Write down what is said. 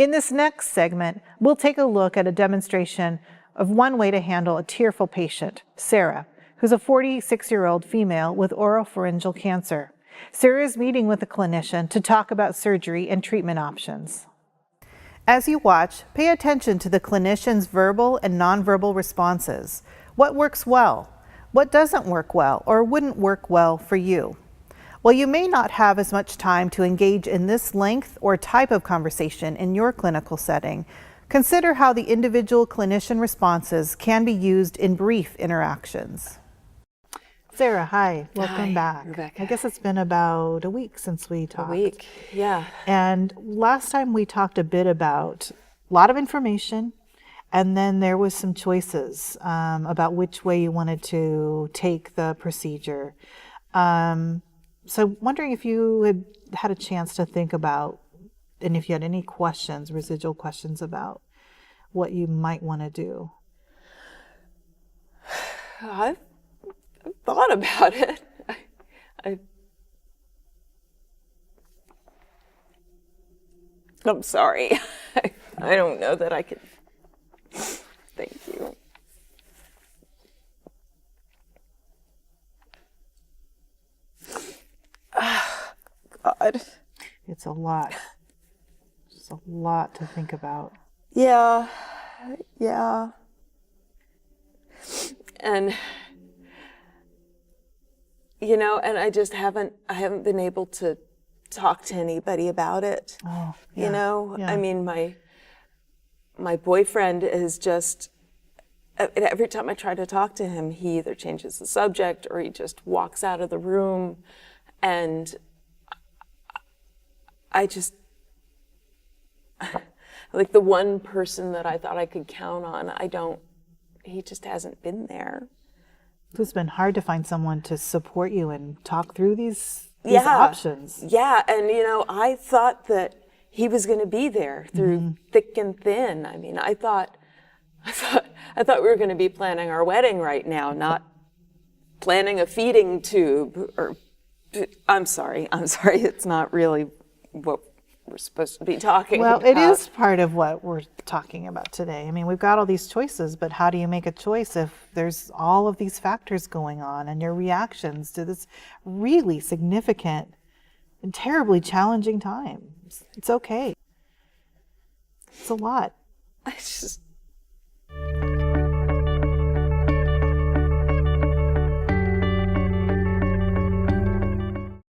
In this next segment, we'll take a look at a demonstration of one way to handle a tearful patient, Sarah, who's a 46-year-old female with oropharyngeal cancer. Sarah is meeting with a clinician to talk about surgery and treatment options. As you watch, pay attention to the clinician's verbal and nonverbal responses. What works well? What doesn't work well or wouldn't work well for you? While you may not have as much time to engage in this length or type of conversation in your clinical setting, consider how the individual clinician responses can be used in brief interactions. Sarah, hi. Welcome back. Rebecca. I guess it's been about a week since we talked. A week, yeah. And last time we talked a bit about a lot of information, and then there was some choices about which way you wanted to take the procedure. So wondering if you had a chance to think about, and if you had any questions, residual questions about what you might want to do. I've thought about it. I'm sorry. I don't know that I could. Thank you. God. It's a lot. It's a lot to think about. Yeah. And and I just haven't been able to talk to anybody about it. Oh, yeah. Yeah. I mean, my boyfriend is just, every time I try to talk to him, he either changes the subject or he just walks out of the room. And I just, like the one person that I thought I could count on, he just hasn't been there. It's been hard to find someone to support you and talk through these options. Yeah, and I thought that he was going to be there through thick and thin. I mean, I thought we were going to be planning our wedding right now, not planning a feeding tube. Or I'm sorry, it's not really what we're supposed to be talking about. Well, it is part of what we're talking about today. I mean, we've got all these choices, but how do you make a choice if there's all of these factors going on and your reactions to this really significant and terribly challenging time? It's okay. It's a lot. I just